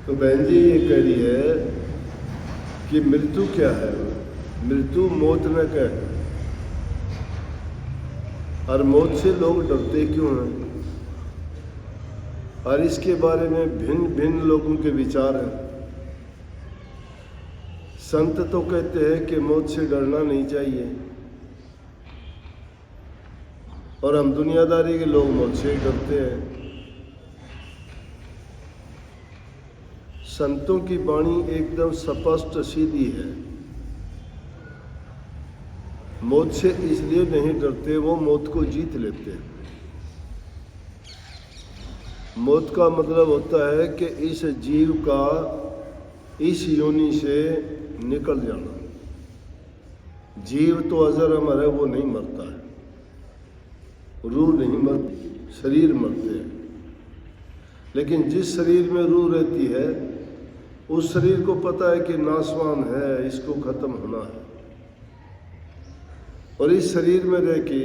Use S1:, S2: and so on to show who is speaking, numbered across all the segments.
S1: तो बहन जी ये कह रही है कि मृत्यु क्या है। मृत्यु मौत न क्या है, और मौत से लोग डरते क्यों हैं, और इसके बारे में भिन्न भिन्न लोगों के विचार हैं। संत तो कहते हैं कि मौत से डरना नहीं चाहिए, और हम दुनियादारी के लोग मौत से डरते हैं। संतों की वाणी एकदम स्पष्ट सीधी है। मौत से इसलिए नहीं डरते, वो मौत को जीत लेते हैं। मौत का मतलब होता है कि इस जीव का इस योनि से निकल जाना। जीव तो अजर अमर है, वो नहीं मरता है। रूह नहीं मरती, शरीर मरते हैं। लेकिन जिस शरीर में रूह रहती है उस शरीर को पता है कि नासवान है, इसको खत्म होना है, और इस शरीर में रह के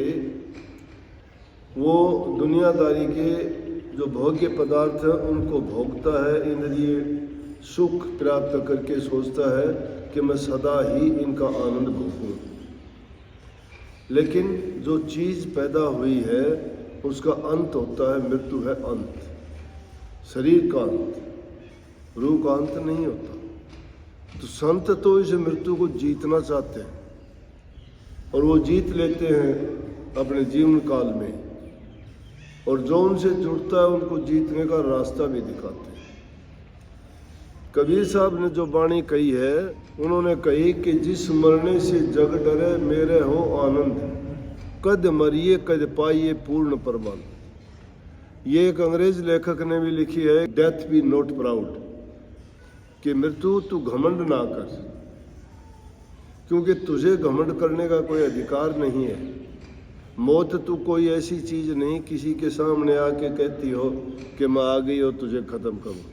S1: वो दुनियादारी के जो भोग्य पदार्थ हैं उनको भोगता है, इंद्रिय सुख प्राप्त करके सोचता है कि मैं सदा ही इनका आनंद भोगूं। लेकिन जो चीज़ पैदा हुई है उसका अंत होता है, मृत्यु है अंत। शरीर का अंत, रूह का अंत नहीं होता। तो संत तो इस मृत्यु को जीतना चाहते हैं, और वो जीत लेते हैं अपने जीवन काल में, और जो उनसे जुड़ता है उनको जीतने का रास्ता भी दिखाते हैं। कबीर साहब ने जो वाणी कही है, उन्होंने कही कि जिस मरने से जग डरे मेरे हो आनंद, कद मरिए कद पाइए पूर्ण परमानंद। ये एक अंग्रेज लेखक ने भी लिखी है, डेथ बी नॉट प्राउड, कि मृत्यु तू घमंड ना कर, क्योंकि तुझे घमंड करने का कोई अधिकार नहीं है। मौत तू कोई ऐसी चीज नहीं किसी के सामने आके कहती हो कि मैं आ गई और तुझे खत्म करूँ।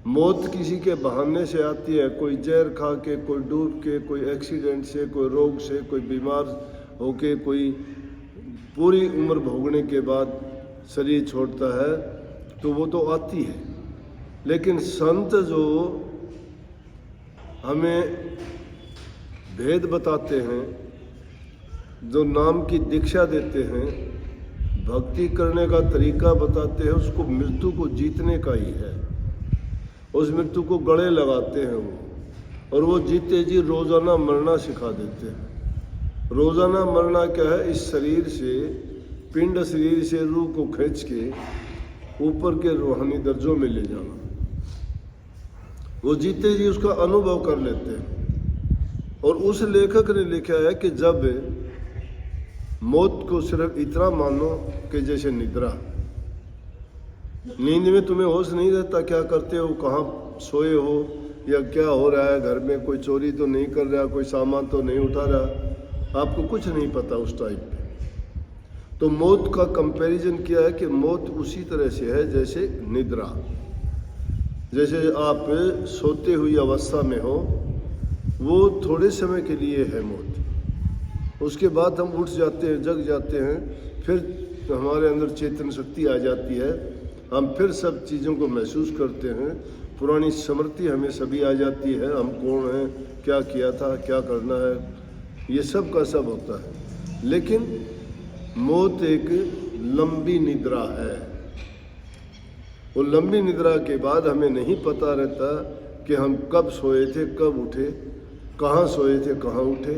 S1: मौत किसी के बहाने से आती है, कोई जहर खा के, कोई डूब के, कोई एक्सीडेंट से, कोई रोग से, कोई बीमार होके, कोई पूरी उम्र भोगने के बाद शरीर छोड़ता है, तो वो तो आती है। लेकिन संत जो हमें भेद बताते हैं, जो नाम की दीक्षा देते हैं, भक्ति करने का तरीका बताते हैं, उसको मृत्यु को जीतने का ही है। उस मृत्यु को गले लगाते हैं वो, और वो जीते जी रोज़ाना मरना सिखा देते हैं। रोज़ाना मरना क्या है, इस शरीर से, पिंड शरीर से रूह को खींच के ऊपर के रूहानी दर्जों में ले जाना। वो जीते जी उसका अनुभव कर लेते हैं। और उस लेखक ने लिखा है कि जब मौत को सिर्फ इतना मानो कि जैसे निद्रा, नींद में तुम्हें होश नहीं रहता, क्या करते हो, कहाँ सोए हो, या क्या हो रहा है घर में, कोई चोरी तो नहीं कर रहा, कोई सामान तो नहीं उठा रहा, आपको कुछ नहीं पता उस टाइम पे। तो मौत का कंपैरिजन किया है कि मौत उसी तरह से है जैसे निद्रा। जैसे आप सोते हुई अवस्था में हो, वो थोड़े समय के लिए है मौत, उसके बाद हम उठ जाते हैं, जग जाते हैं, फिर हमारे अंदर चेतन शक्ति आ जाती है, हम फिर सब चीज़ों को महसूस करते हैं, पुरानी स्मृति हमें सभी आ जाती है, हम कौन हैं, क्या किया था, क्या करना है, ये सब का सब होता है। लेकिन मौत एक लंबी निद्रा है। वो लंबी निद्रा के बाद हमें नहीं पता रहता कि हम कब सोए थे, कब उठे, कहाँ सोए थे, कहाँ उठे।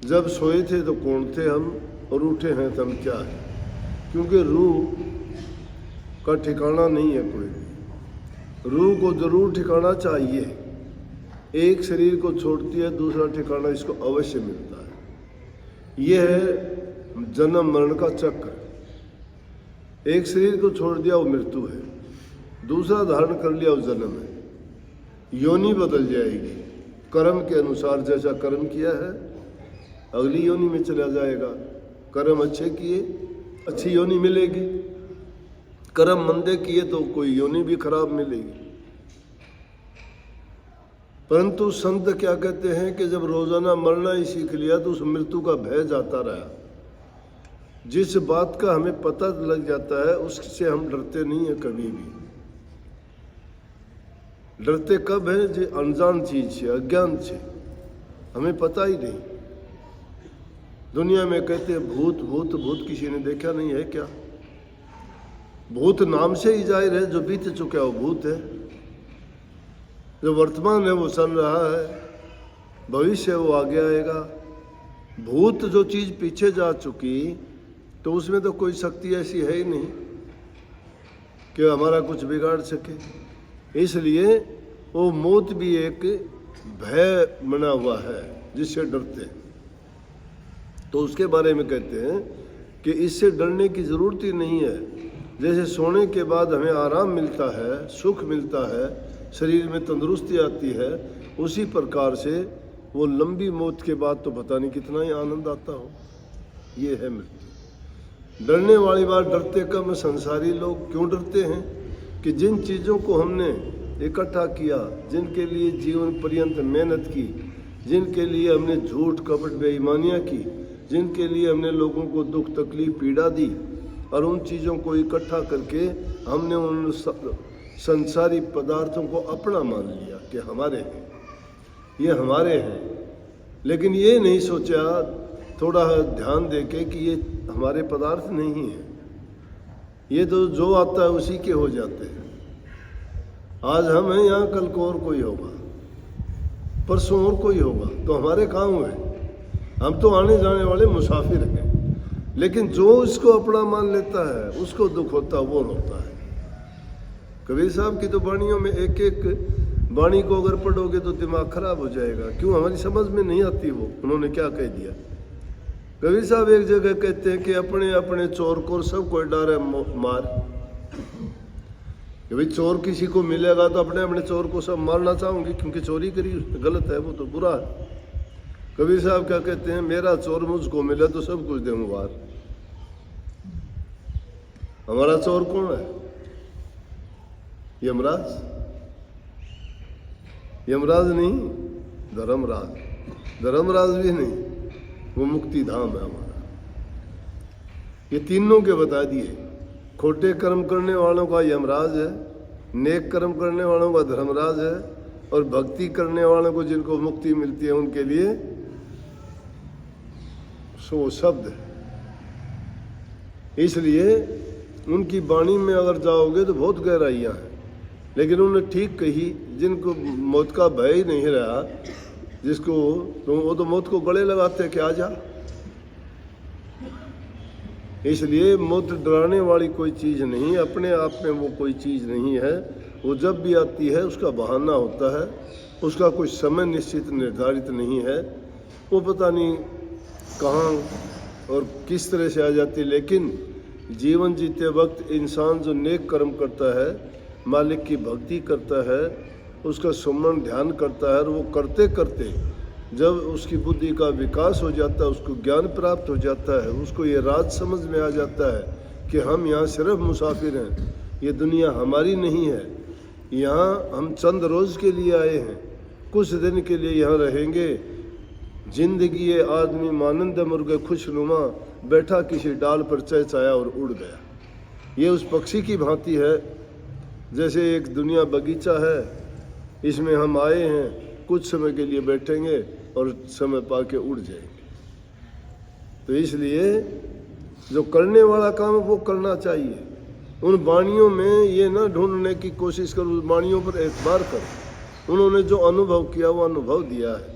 S1: जब सोए थे तो कौन थे हम, और उठे हैं तो हम क्या है, क्योंकि रूह का ठिकाना नहीं है कोई। रूह को जरूर ठिकाना चाहिए, एक शरीर को छोड़ती है, दूसरा ठिकाना इसको अवश्य मिलता है। यह है जन्म मरण का चक्र। एक शरीर को छोड़ दिया वो मृत्यु है, दूसरा धारण कर लिया वो जन्म है। योनि बदल जाएगी, कर्म के अनुसार जैसा कर्म किया है अगली योनि में चला जाएगा। कर्म अच्छे किए अच्छी योनि मिलेगी, कर्म मंदे किए तो कोई योनि भी खराब मिलेगी। परंतु संत क्या कहते हैं कि जब रोजाना मरना ही सीख लिया तो उस मृत्यु का भय जाता रहा। जिस बात का हमें पता लग जाता है उससे हम डरते नहीं हैं कभी भी। डरते कब है? जो अनजान चीज से, अज्ञान से, हमें पता ही नहीं। दुनिया में कहते हैं भूत भूत भूत, किसी ने देखा नहीं है क्या? भूत नाम से ही जाहिर है, जो बीत चुका है वो भूत है, जो वर्तमान है वो चल रहा है, भविष्य वो आगे आएगा। भूत जो चीज पीछे जा चुकी तो उसमें तो कोई शक्ति ऐसी है ही नहीं कि हमारा कुछ बिगाड़ सके। इसलिए वो मौत भी एक भय बना हुआ है जिससे डरते हैं। तो उसके बारे में कहते हैं कि इससे डरने की ज़रूरत ही नहीं है। जैसे सोने के बाद हमें आराम मिलता है, सुख मिलता है, शरीर में तंदुरुस्ती आती है, उसी प्रकार से वो लंबी मौत के बाद तो पता नहीं कितना ही आनंद आता हो। ये है मृत्यु। डरने वाली बात डरते कम संसारी लोग क्यों डरते हैं? कि जिन चीज़ों को हमने इकट्ठा किया, जिनके लिए जीवन पर्यंत मेहनत की, जिनके लिए हमने झूठ कपट बेईमानियाँ की, जिनके लिए हमने लोगों को दुख तकलीफ पीड़ा दी, और उन चीज़ों को इकट्ठा करके हमने उन संसारी पदार्थों को अपना मान लिया कि हमारे हैं, ये हमारे हैं। लेकिन ये नहीं सोचा थोड़ा ध्यान देके कि ये हमारे पदार्थ नहीं है, ये तो जो आता है उसी के हो जाते हैं। आज हम हैं यहाँ, कल को और कोई होगा, परसों और कोई होगा, तो हमारे कहाँ हुए? हम तो आने जाने वाले मुसाफिर हैं। लेकिन जो इसको अपना मान लेता है उसको दुख होता है, वो रोता है। कबीर साहब की तो वाणियों में एक एक वाणी को अगर पढ़ोगे तो दिमाग खराब हो जाएगा। क्यों? हमारी समझ में नहीं आती वो उन्होंने क्या कह दिया। कबीर साहब एक जगह कहते हैं कि अपने अपने चोर को सबको डारे मार। कि भाई चोर किसी को मिलेगा तो अपने अपने चोर को सब मारना चाहूँगी, क्योंकि चोरी करी गलत है, वो तो बुरा है। कबीर साहब क्या कहते हैं? मेरा चोर मुझको मिला तो सब कुछ दूँ मार। हमारा चोर कौन है? यमराज। यमराज नहीं, धर्मराज। धर्मराज भी नहीं, वो मुक्ति धाम है हमारा। ये तीनों के बता दिए। खोटे कर्म करने वालों का यमराज है, नेक कर्म करने वालों का धर्मराज है, और भक्ति करने वालों को जिनको मुक्ति मिलती है उनके लिए सो शब्द है। इसलिए उनकी वाणी में अगर जाओगे तो बहुत गहराइयाँ हैं। लेकिन उन्होंने ठीक कही, जिनको मौत का भय ही नहीं रहा, जिसको तो वो तो मौत को गले लगाते कि आ जा। इसलिए मौत डराने वाली कोई चीज़ नहीं, अपने आप में वो कोई चीज़ नहीं है। वो जब भी आती है उसका बहाना होता है, उसका कोई समय निश्चित निर्धारित नहीं है। वो पता नहीं कहाँ और किस तरह से आ जाती है। लेकिन जीवन जीते वक्त इंसान जो नेक कर्म करता है, मालिक की भक्ति करता है, उसका सुमरण ध्यान करता है, और वो करते करते जब उसकी बुद्धि का विकास हो जाता है, उसको ज्ञान प्राप्त हो जाता है, उसको ये राज समझ में आ जाता है कि हम यहाँ सिर्फ मुसाफिर हैं, ये दुनिया हमारी नहीं है, यहाँ हम चंद रोज़ के लिए आए हैं, कुछ दिन के लिए यहाँ रहेंगे। जिंदगी ये आदमी मानंद मुर्गे खुशनुमा, बैठा किसी डाल पर चहचहाया और उड़ गया। ये उस पक्षी की भांति है, जैसे एक दुनिया बगीचा है, इसमें हम आए हैं, कुछ समय के लिए बैठेंगे और समय पाके उड़ जाएंगे। तो इसलिए जो करने वाला काम वो करना चाहिए। उन वाणियों में ये ना ढूंढने की कोशिश करो, उस वाणियों पर एतबार करो। उन्होंने जो अनुभव किया वो अनुभव दिया है,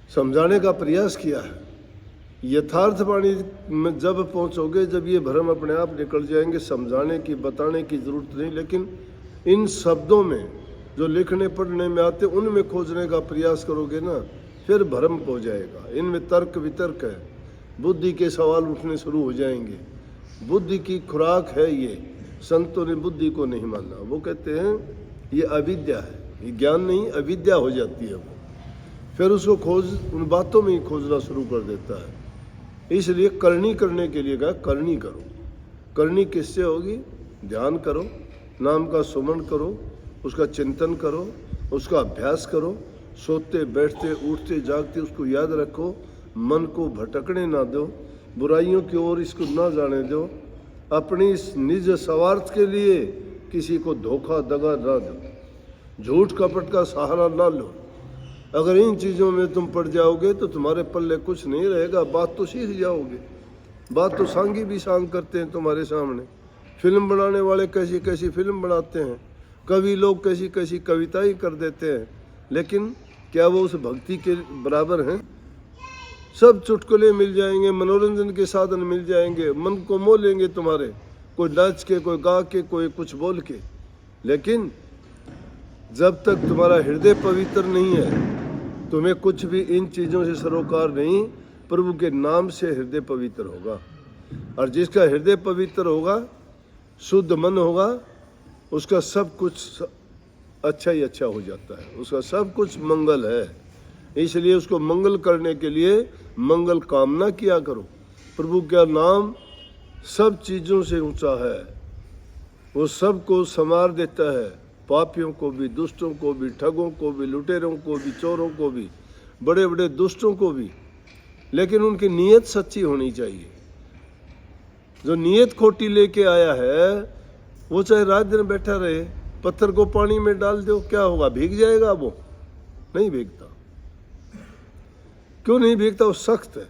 S1: समझाने का प्रयास किया है। यथार्थ वाणी में जब पहुंचोगे, जब ये भ्रम अपने आप निकल जाएंगे, समझाने की बताने की ज़रूरत नहीं। लेकिन इन शब्दों में जो लिखने पढ़ने में आते उनमें खोजने का प्रयास करोगे ना, फिर भ्रम हो जाएगा। इनमें तर्क वितर्क है, बुद्धि के सवाल उठने शुरू हो जाएंगे। बुद्धि की खुराक है ये, संतों ने बुद्धि को नहीं माना। वो कहते हैं ये अविद्या है, ये ज्ञान नहीं, अविद्या हो जाती है वो। फिर उसको खोज उन बातों में ही खोजना शुरू कर देता है। इसलिए करनी करने के लिए कहा, करनी करो। करनी किससे होगी? ध्यान करो, नाम का सुमरण करो, उसका चिंतन करो, उसका अभ्यास करो, सोते बैठते उठते जागते उसको याद रखो, मन को भटकने ना दो, बुराइयों की ओर इसको ना जाने दो। अपनी इस निज स्वार्थ के लिए किसी को धोखा दगा ना दो, झूठ कपट का सहारा ना लो। अगर इन चीज़ों में तुम पड़ जाओगे तो तुम्हारे पल्ले कुछ नहीं रहेगा। बात तो सीख जाओगे। बात तो सांगी भी सांग करते हैं तुम्हारे सामने। फिल्म बनाने वाले कैसी कैसी फिल्म बनाते हैं, कवि लोग कैसी कैसी कविताएं कर देते हैं, लेकिन क्या वो उस भक्ति के बराबर हैं? सब चुटकुले मिल जाएंगे, मनोरंजन के साधन मिल जाएंगे, मन को मोह लेंगे तुम्हारे, कोई नाच के, कोई गा के, कोई कुछ बोल के, लेकिन जब तक तुम्हारा हृदय पवित्र नहीं है, तुम्हें कुछ भी इन चीज़ों से सरोकार नहीं। प्रभु के नाम से हृदय पवित्र होगा, और जिसका हृदय पवित्र होगा, शुद्ध मन होगा, उसका सब कुछ अच्छा ही अच्छा हो जाता है, उसका सब कुछ मंगल है। इसलिए उसको मंगल करने के लिए मंगल कामना किया करो। प्रभु का नाम सब चीज़ों से ऊंचा है, वो सबको संवार देता है, पापियों को भी, दुष्टों को भी, ठगों को भी, लुटेरों को भी, चोरों को भी, बड़े बड़े दुष्टों को भी, लेकिन उनकी नीयत सच्ची होनी चाहिए। जो नीयत खोटी लेके आया है वो चाहे रात दिन बैठा रहे, पत्थर को पानी में डाल दो, क्या होगा? भीग जाएगा? वो नहीं भीगता। क्यों नहीं भीगता? वो सख्त है।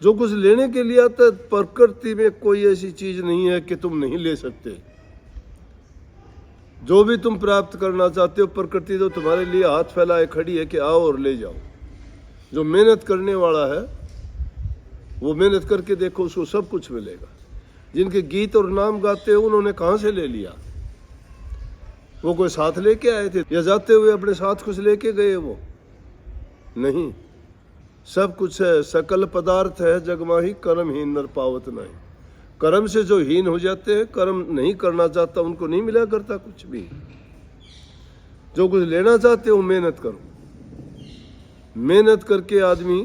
S1: जो कुछ लेने के लिए आता है, प्रकृति में कोई ऐसी चीज नहीं है कि तुम नहीं ले सकते। जो भी तुम प्राप्त करना चाहते हो, प्रकृति तो तुम्हारे लिए हाथ फैलाए खड़ी है कि आओ और ले जाओ। जो मेहनत करने वाला है वो मेहनत करके देखो, उसको सब कुछ मिलेगा। जिनके गीत और नाम गाते हैं उन्होंने कहाँ से ले लिया? वो कोई साथ लेके आए थे या जाते हुए अपने साथ कुछ लेके गए? वो नहीं, सब कुछ है, सकल पदार्थ है जगमाही, कर्महीन नर पावत नहीं। कर्म से जो हीन हो जाते हैं, कर्म नहीं करना चाहता, उनको नहीं मिला करता कुछ भी। जो कुछ लेना चाहते हो मेहनत करो। मेहनत करके आदमी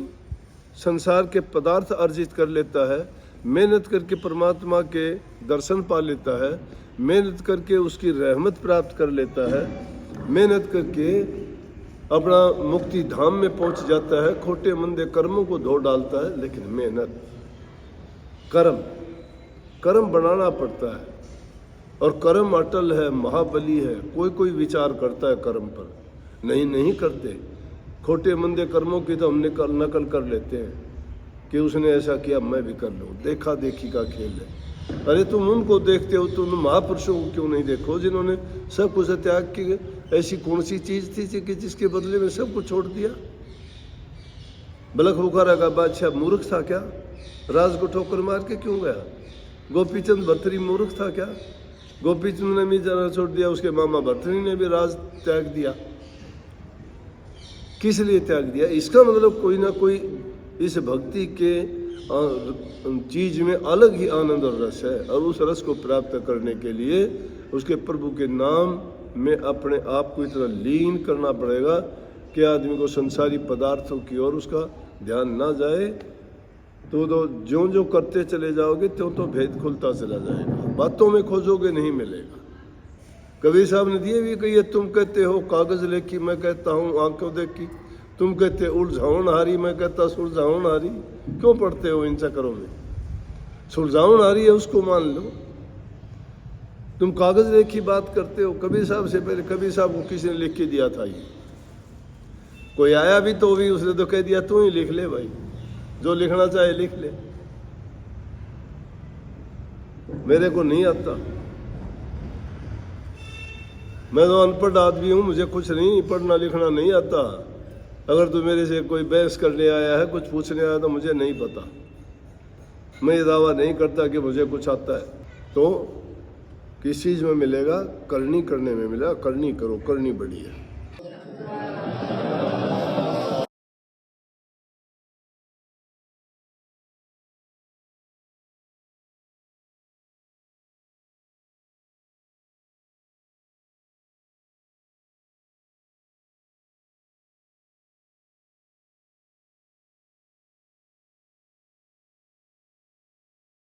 S1: संसार के पदार्थ अर्जित कर लेता है, मेहनत करके परमात्मा के दर्शन पा लेता है, मेहनत करके उसकी रहमत प्राप्त कर लेता है, मेहनत करके अपना मुक्ति धाम में पहुंच जाता है, खोटे मंदे कर्मों को धो डालता है। लेकिन मेहनत, कर्म बनाना पड़ता है, और कर्म अटल है, महाबली है। कोई कोई विचार करता है कर्म पर, नहीं करते। खोटे मंदे कर्मों की तो हम नकल कर लेते हैं कि उसने ऐसा किया मैं भी कर लूँ। देखा देखी का खेल है। अरे तुम उनको देखते हो, तुम महापुरुषों को क्यों नहीं देखो जिन्होंने सब कुछ त्याग की? ऐसी कौन सी चीज थी कि जिसके बदले में सब कुछ छोड़ दिया? बलख बुखारा का बादशाह मूर्ख था क्या? राज को ठोकर मार के क्यों गया? गोपीचंद भर्तरी मूर्ख था क्या? गोपीचंद ने भी जाना छोड़ दिया, उसके मामा भर्तरी ने भी राज त्याग दिया। किस लिए त्याग दिया? इसका मतलब कोई ना कोई इस भक्ति के चीज में अलग ही आनंद और रस है, और उस रस को प्राप्त करने के लिए उसके प्रभु के नाम में अपने आप को इतना लीन करना पड़ेगा कि आदमी को संसारी पदार्थों की ओर उसका ध्यान ना जाए। तो जो करते चले जाओगे त्यों तो भेद खुलता चला जाएगा। बातों में खोजोगे नहीं मिलेगा। कबीर साहब ने दिए भी कही, तुम कहते हो कागज लेखी, मैं कहता हूँ आंखों देखी। तुम कहते उलझाउन हारी, मैं कहता सुलझाउन हारी। क्यों पढ़ते हो इन चक्करों में? सुलझाउन हारी है उसको मान लो। तुम कागज लेखी बात करते हो। कबीर साहब से पहले कबीर साहब को किसी ने लिख के दिया था ये। कोई आया भी तो भी उसने तो कह दिया तू ही लिख ले भाई, जो लिखना चाहे लिख ले, मेरे को नहीं आता। मैं तो अनपढ़ आदमी हूँ, मुझे कुछ नहीं पढ़ना लिखना नहीं आता। अगर तू मेरे से कोई बहस करने आया है, कुछ पूछने आया, तो मुझे नहीं पता। मैं ये दावा नहीं करता कि मुझे कुछ आता है। तो किस चीज़ में मिलेगा? करनी करने में मिला। करनी करो, करनी बड़ी है।